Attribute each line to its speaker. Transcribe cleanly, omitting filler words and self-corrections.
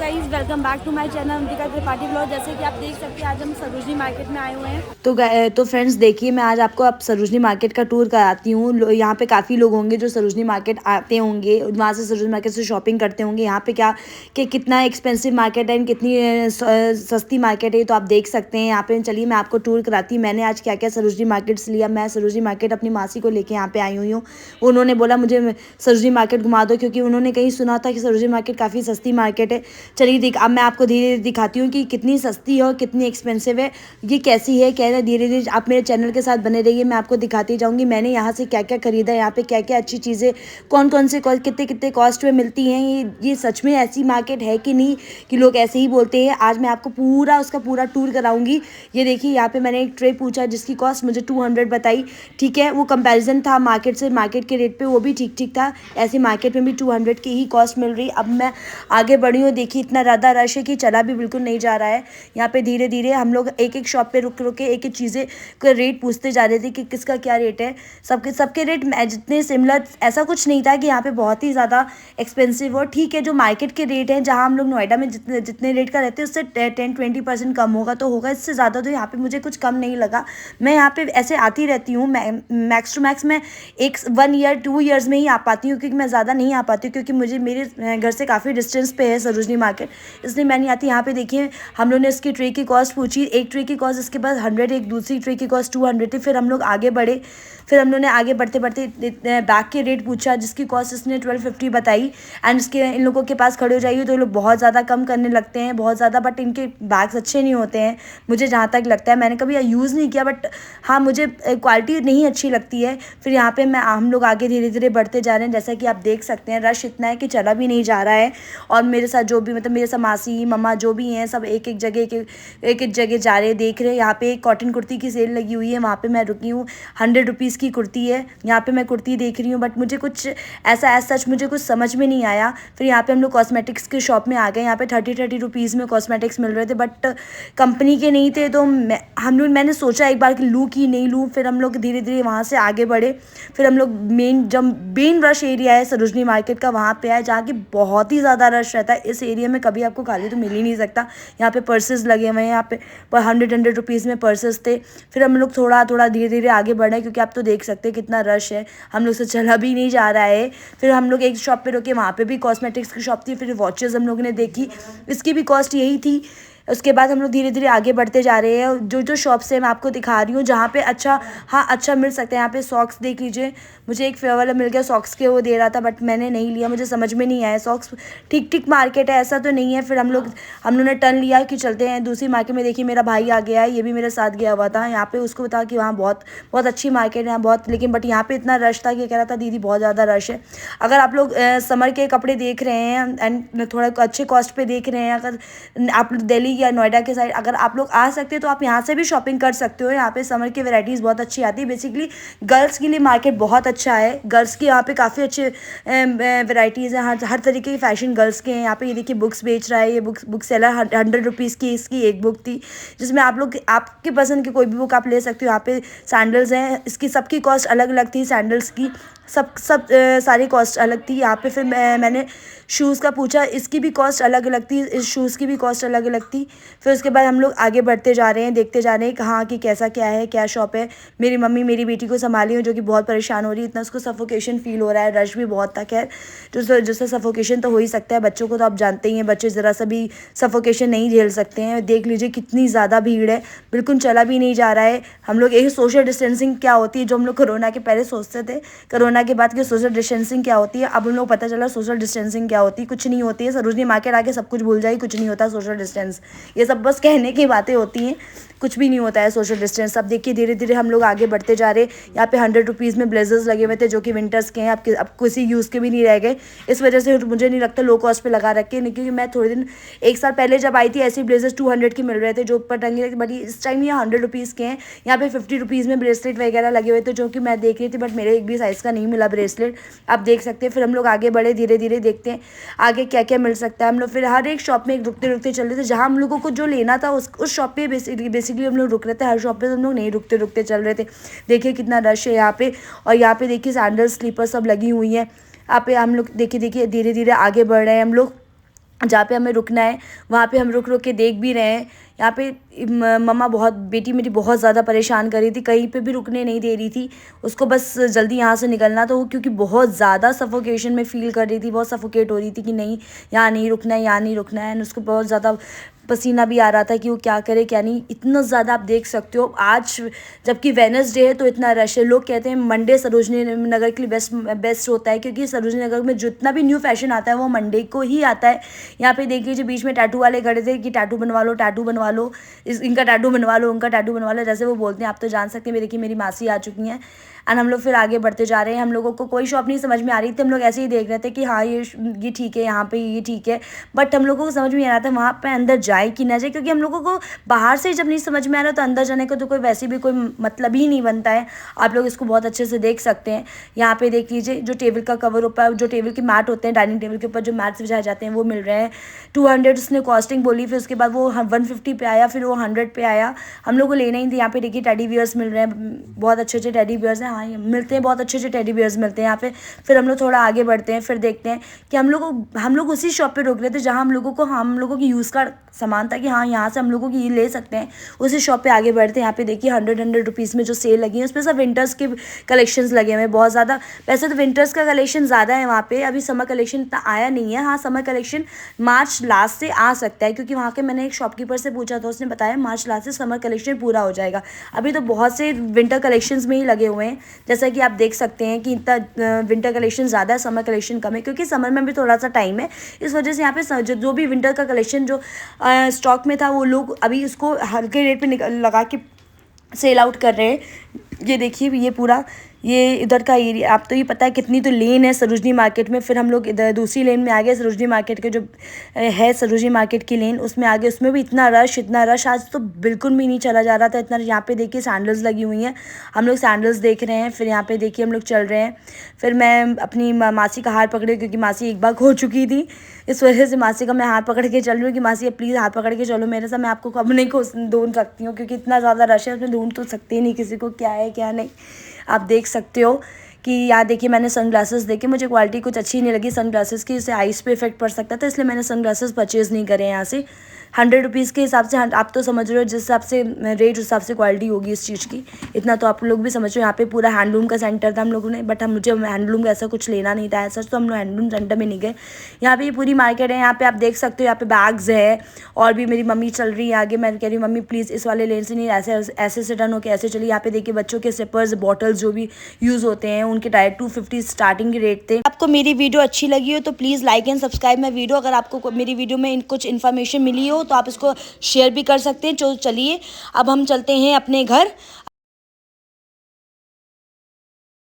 Speaker 1: Guys welcome back to my channel Ambika Tripathi blog. जैसे कि आप देख सकते हैं आज हम सरोजनी मार्केट में आए हुए हैं। तो फ्रेंड्स देखिए, मैं आज आपको अब सरोजनी मार्केट का टूर कराती हूँ। यहाँ पे काफ़ी लोग होंगे जो सरोजनी मार्केट आते होंगे, वहाँ से सरोजनी मार्केट से शॉपिंग करते होंगे। यहाँ पे क्या कि कितना एक्सपेंसिव मार्केट है, कितनी सस्ती मार्केट है, तो आप देख सकते हैं यहाँ पे। चलिए मैं आपको टूर कराती हूँ मैंने आज क्या क्या सरोजनी मार्केट से लिया। मैं सरोजनी मार्केट अपनी मासी को लेके यहाँ पे आई हुई हूँ। उन्होंने बोला मुझे सरोजनी मार्केट घुमा दो, क्योंकि उन्होंने कहीं सुना था कि सरोजनी मार्केट काफ़ी सस्ती मार्केट है। चलिए अब मैं आपको धीरे धीरे दिखाती हूँ कि कितनी सस्ती है और कितनी एक्सपेंसिव है, ये कैसी है क्या है। धीरे धीरे आप मेरे चैनल के साथ बने रहिए, मैं आपको दिखाती जाऊँगी मैंने यहाँ से क्या क्या खरीदा, यहाँ पे क्या क्या अच्छी चीज़ें, कौन कौन से कितने कितने कॉस्ट में मिलती हैं। ये सच में ऐसी मार्केट है कि नहीं, कि लोग ऐसे ही बोलते हैं। आज मैं आपको पूरा उसका पूरा टूर कराऊंगी। ये देखिए यहाँ पे मैंने एक ट्रे पूछा जिसकी कॉस्ट मुझे 200 बताई। ठीक है, वो कंपैरिजन था मार्केट से, मार्केट के रेट पे वो भी ठीक ठीक था। ऐसी मार्केट में भी 200 की ही कॉस्ट मिल रही। अब मैं आगे बढ़ी हूँ, देखिए इतना ज़्यादा रश है कि चला भी बिल्कुल नहीं जा रहा है। यहाँ पे धीरे धीरे हम लोग एक एक शॉप पे रुक रुक के एक एक चीज़ें का रेट पूछते जा रहे थे कि किसका क्या रेट है। सबके सबके रेट जितने सिमिलर, ऐसा कुछ नहीं था कि यहाँ पे बहुत ही ज़्यादा एक्सपेंसिव हो। ठीक है, जो मार्केट के रेट हैं, जहाँ हम लोग नोएडा में जितने जितने रेट का रहते हैं उससे 10-20% कम होगा तो होगा, इससे ज़्यादा तो यहाँ पे मुझे कुछ कम नहीं लगा। मैं यहाँ पे ऐसे आती रहती हूँ, मैक्स टू मैक्स मैं 1-2 ईयर्स में ही आ पाती हूँ, क्योंकि मैं ज़्यादा नहीं आ पाती हूँ, क्योंकि मुझे मेरे घर से काफ़ी डिस्टेंस पे है सरोजनी मार्केट, इसलिए मैं नहीं आती। यहाँ पे देखिए हम लोग ने इसकी ट्रे की कॉस्ट पूछी, एक ट्रे की कॉस्ट इसके पास 100, एक दूसरी ट्रे की कॉस्ट 200 थी। फिर हम लोग आगे बढ़े, फिर हम लोग ने आगे बढ़ते बढ़ते बैग के रेट पूछा जिसकी कॉस्ट इसने 1250 बताई। एंड इसके इन लोगों के पास खड़े हो जाइए तो ये लोग बहुत ज़्यादा कम करने लगते हैं, बहुत ज़्यादा, बट इनके बैग्स अच्छे नहीं होते हैं मुझे जहाँ तक लगता है। मैंने कभी यूज़ नहीं किया, बट हाँ मुझे क्वालिटी नहीं अच्छी लगती है। फिर यहाँ पे हम लोग आगे धीरे धीरे बढ़ते जा रहे हैं। जैसा कि आप देख सकते हैं रश इतना है कि चला भी नहीं जा रहा है। और मेरे साथ जो भी, मतलब मेरे साथ मासी मम्मा जो भी हैं, सब एक एक जगह जा रहे हैं, देख रहे हैं। यहाँ पे एक कॉटन कुर्ती की सेल लगी हुई है, वहाँ पे मैं रुकी हूँ। 100 रुपीज़ की कुर्ती है, यहाँ पे मैं कुर्ती देख रही हूँ, बट मुझे कुछ ऐसा सच मुझे कुछ समझ में नहीं आया। फिर यहाँ पे हम लोग कॉस्मेटिक्स के शॉप में आ गए। यहाँ पे 30 रुपीज़ में कॉस्मेटिक्स मिल रहे थे, बट कंपनी के नहीं थे। तो मैंने सोचा एक बार कि लूँ कि नहीं लूँ। फिर हम लोग धीरे धीरे वहाँ से आगे बढ़े। फिर हम लोग मेन रश एरिया है सरोजनी मार्केट का, वहाँ पे आए, जहाँ की बहुत ही ज़्यादा रश रहता है। इस एरिया में कभी आपको खाली तो मिल ही नहीं सकता। यहाँ पे पर्सेस लगे हुए हैं, यहाँ पे 100 रुपीज़ में पर्सेस थे। फिर हम लोग थोड़ा थोड़ा धीरे धीरे आगे बढ़े, क्योंकि आप तो देख सकते हैं कितना रश है, हम लोग से चला भी नहीं जा रहा है। फिर हम लोग एक शॉप पे रुके, वहाँ पे भी कॉस्मेटिक्स की शॉप थी। फिर वॉचेस हम लोग ने देखी, इसकी भी कॉस्ट यही थी। उसके बाद हम लोग धीरे धीरे आगे बढ़ते जा रहे हैं। जो जो शॉप्स है मैं आपको दिखा रही हूँ, जहाँ पे अच्छा, हाँ अच्छा मिल सकता है। यहाँ पे सॉक्स देख लीजिए, मुझे एक फेयर वाला मिल गया सॉक्स के, वो दे रहा था, बट मैंने नहीं लिया, मुझे समझ में नहीं आया। सॉक्स ठीक ठीक मार्केट है, ऐसा तो नहीं है। फिर हम लोग ने टर्न लिया कि चलते हैं दूसरी मार्केट में। देखिए मेरा भाई आ गया है, ये भी मेरे साथ गया हुआ था। यहाँ पे उसको था कि वहाँ बहुत बहुत अच्छी मार्केट है बहुत, लेकिन बट यहाँ पे इतना रश था कि कह रहा था दीदी बहुत ज़्यादा रश है। अगर आप लोग समर के कपड़े देख रहे हैं एंड थोड़ा अच्छे कॉस्ट पे देख रहे हैं, अगर आप दिल्ली या नोएडा के साइड अगर आप लोग आ सकते हैं तो आप यहाँ से भी शॉपिंग कर सकते हो। यहाँ पे समर की वैरायटीज़ बहुत अच्छी आती है। बेसिकली गर्ल्स के लिए मार्केट बहुत अच्छा है, गर्ल्स की यहाँ पे काफ़ी अच्छे वैरायटीज़ हैं। हर तरीके के फैशन गर्ल्स के हैं यहाँ पे। ये देखिए बुक्स बेच रहा है, ये बुक सेलर 100 रुपीज़ की इसकी एक बुक थी, जिसमें आप लोग आपके पसंद की कोई भी बुक आप ले सकते हो। यहाँ पे सैंडल्स हैं, इसकी सबकी कॉस्ट अलग अलग थी। सैंडल्स की सब सारी कॉस्ट अलग थी। यहाँ पे फिर मैंने शूज़ का पूछा, इसकी भी कॉस्ट अलग अलग थी, इस शूज़ की भी कॉस्ट अलग अलग थी। फिर उसके बाद हम लोग आगे बढ़ते जा रहे हैं, देखते जा रहे हैं कहाँ कि कैसा क्या है, क्या शॉप है। मेरी मम्मी मेरी बेटी को संभाली है, जो कि बहुत परेशान हो रही है, इतना उसको सफोकेशन फील हो रहा है, रश भी बहुत था। खैर जिससे सफोकेशन तो हो ही सकता है, बच्चों को तो आप जानते ही हैं, बच्चे ज़रा सा भी सफोकेशन नहीं झेल सकते हैं। देख लीजिए कितनी ज़्यादा भीड़ है, बिल्कुल चला भी नहीं जा रहा है। हम लोग एक सोशल डिस्टेंसिंग क्या होती है, जो हम लोग कोरोना के पहले सोचते थे, कोरोना के बाद की सोशल डिस्टेंसिंग क्या होती है, अब हम लोग पता चला सोशल डिस्टेंसिंग क्या होती है। कुछ नहीं होती है, सरोजनी मार्केट आके सब कुछ भूल जाएगी, कुछ नहीं होता सोशल डिस्टेंस। ये सब बस कहने की बातें होती हैं, कुछ भी नहीं होता है सोशल डिस्टेंस। अब देखिए धीरे धीरे हम लोग आगे बढ़ते जा रहे हैं। यहाँ पे 100 रुपीज़ में ब्लेजर्स लगे हुए थे, जो कि विंटर्स के हैं, अब किसी यूज़ के भी नहीं रह गए। इस वजह से मुझे नहीं लगता लो कॉस्ट पे लगा रखे, क्योंकि मैं थोड़े दिन एक साल पहले जब आई थी ऐसे ब्लेजर्स 200 की मिल रहे थे जो ऊपर टंगे थे, बट इस टाइम ये 100 रुपीज़ के हैं। यहाँ पे 50 रुपीज़ में ब्रेसलेट वगैरह लगे हुए थे, जो कि मैं देख रही थी, बट मेरे एक भी साइज़ का नहीं मिला ब्रेसलेट, आप देख सकते हैं। फिर हम लोग आगे बढ़े, धीरे धीरे देखते हैं आगे क्या क्या मिल सकता है। हम लोग फिर हर एक शॉप में रुकते रुकते चल रहे थे, जहाँ हम लोगों को जो लेना था उस शॉप पे बेसिकली हम लोग रुक रहे थे। हर शॉप पे हम लोग नहीं रुकते रुकते चल रहे थे। देखिए कितना रश है यहाँ पे, और यहाँ पे देखिए सैंडल स्लीपर सब लगी हुई हैं। यहाँ पे हम लोग देखिए धीरे धीरे आगे बढ़ रहे हैं हम लोग। जहाँ पे हमें रुकना है वहाँ पे हम रुक रुक के देख भी रहे हैं। यहाँ पे मम्मा बेटी मेरी बहुत ज़्यादा परेशान कर रही थी, कहीं पे भी रुकने नहीं दे रही थी उसको, बस जल्दी यहाँ से निकलना। तो वो क्योंकि बहुत ज़्यादा सफोकेशन में फ़ील कर रही थी, बहुत सफोकेट हो रही थी कि नहीं यहाँ नहीं रुकना है, यहाँ नहीं रुकना है। एंड उसको बहुत ज़्यादा पसीना भी आ रहा था कि वो क्या करे क्या नहीं। इतना ज़्यादा आप देख सकते हो आज, जबकि वेडनेसडे है तो इतना रश है। लोग कहते हैं मंडे सरोजनी नगर के लिए बेस्ट होता है, क्योंकि सरोजनी नगर में जितना भी न्यू फैशन आता है वो मंडे को ही आता है। यहाँ पे देख लीजिए बीच में टैटू वाले खड़े थे कि टैटू बनवा लो, टैटू बनवा लो, इनका टैटू बनवा लो, उनका टैटू बनवा लो, जैसे वो बोलते हैं। आप तो जान सकते हैं, देखिए मेरी मासी आ चुकी हैं। एंड हम लोग फिर आगे बढ़ते जा रहे हैं। हम लोगों को कोई शॉप नहीं समझ में आ रही थी, हम लोग ऐसे ही देख रहे थे कि हाँ ये ठीक है, यहाँ पे ये ठीक है, बट हम लोगों को समझ में आ रहा था वहाँ पे अंदर जाए कि ना जाए, क्योंकि हम लोगों को बाहर से जब नहीं समझ में आ रहा तो अंदर जाने का तो कोई वैसे भी कोई मतलब ही नहीं बनता है। आप लोग इसको बहुत अच्छे से देख सकते हैं। यहाँ पे देख लीजिए जो टेबल का कवर ऊपर, जो टेबल के मैट होते हैं, डाइनिंग टेबल के ऊपर जो मैट्स बिछाए जाते हैं वो मिल रहे हैं। 200 उसने कॉस्टिंग बोली, फिर उसके बाद वो 150 पे आया, फिर वो 100 पे आया। हम लोग को लेना ही थी। यहाँ पे देखिए टेडी बियर्स मिल रहे हैं, बहुत अच्छे अच्छे टेडी बियर्स हैं। हाँ मिलते हैं, बहुत अच्छे अच्छे टेडी बियर्स मिलते हैं यहाँ पे। फिर हम लोग थोड़ा आगे बढ़ते हैं, फिर देखते हैं कि हम लोग उसी शॉप पे रुक रहे थे जहाँ हम लोगों की यूज़ का सामान था कि हाँ यहाँ से हम लोगों की ये ले सकते हैं। उसी शॉप पे आगे बढ़ते हैं। यहाँ पे देखिए 100 रुपीज़ में जो सेल लगी है उसमें सब विंटर्स के कलेक्शंस लगे हुए हैं बहुत ज़्यादा। वैसे तो विंटर्स का कलेक्शन ज़्यादा है वहाँ पे, अभी समर कलेक्शन इतना आया नहीं है। हाँ समर कलेक्शन मार्च लास्ट से आ सकता है, क्योंकि वहाँ के मैंने एक शॉपकीपर से पूछा था, उसने बताया मार्च लास्ट से समर कलेक्शन पूरा हो जाएगा। अभी तो बहुत से विंटर कलेक्शंस में ही लगे हुए हैं, जैसा कि आप देख सकते हैं कि इतना विंटर कलेक्शन ज़्यादा है, समर कलेक्शन कम है, क्योंकि समर में भी थोड़ा सा टाइम है। इस वजह से यहाँ पे जो भी विंटर का कलेक्शन जो स्टॉक में था वो लोग अभी उसको हल्के रेट पे लगा के सेल आउट कर रहे हैं। ये देखिए ये पूरा ये इधर का एरिया, आप तो ये पता है कितनी तो लेन है सरोजनी मार्केट में। फिर हम लोग इधर दूसरी लेन में आ गए, सरोजनी मार्केट के जो है सरोजनी मार्केट की लेन उसमें आ गए। उसमें भी इतना रश आज तो बिल्कुल भी नहीं चला जा रहा था इतना। यहाँ पे देखिए सैंडल्स लगी हुई हैं, हम लोग सैंडल्स देख रहे हैं। फिर यहाँ पे देखिए हम लोग चल रहे हैं। फिर मैं अपनी मासी का हाथ पकड़े, क्योंकि मासी एक बार खो चुकी थी, इस वजह से मासी का मैं हाथ पकड़ के चल रही हूँ कि मासी प्लीज़ हाथ पकड़ के चलो मेरे साथ, मैं आपको कब नहीं ढूंढ सकती हूँ, क्योंकि इतना ज़्यादा रश है उसमें ढूंढ तो सकती नहीं किसी को क्या है क्या नहीं। आप देख सकते हो कि यहाँ देखिए मैंने सनग्लासेस देखे, मुझे क्वालिटी कुछ अच्छी नहीं लगी सनग्लासेस की, इससे आइज़ पे इफेक्ट पड़ सकता था, इसलिए मैंने सनग्लासेस परचेज़ नहीं करे यहाँ से। 100 रुपीज़ के हिसाब से, आप तो समझ रहे हो जिस हिसाब से रेट उस हिसाब से क्वालिटी होगी इस चीज़ की, इतना तो आप लोग भी समझ रहे हो। यहाँ पे पूरा हैंडलूम का सेंटर था हम लोगों ने, बट मुझे हैंडलूम का ऐसा कुछ लेना नहीं था ऐसा, तो हम लोग हैंडलूम सेंटर में नहीं गए। यहाँ पे ये पूरी मार्केट है, यहाँ पे आप देख सकते हो, यहाँ पे बैग्स है और भी। मेरी मम्मी चल रही है आगे, मैं कह रही हूँ मम्मी प्लीज़ इस वाले लेन से नहीं, ऐसे से टर्न होकर ऐसे चलिए। यहाँ पे देखिए बच्चों के सिपर्स, बॉटल्स जो भी यूज़ होते हैं उनके डायरेक्ट 250 स्टार्टिंग के रेट थे। आपको मेरी वीडियो अच्छी लगी हो तो please like and subscribe my video. अगर आपको मेरी वीडियो में कुछ इन्फॉर्मेशन मिली हो तो आप इसको शेयर भी कर सकते हैं। चलिए अब हम चलते हैं अपने घर,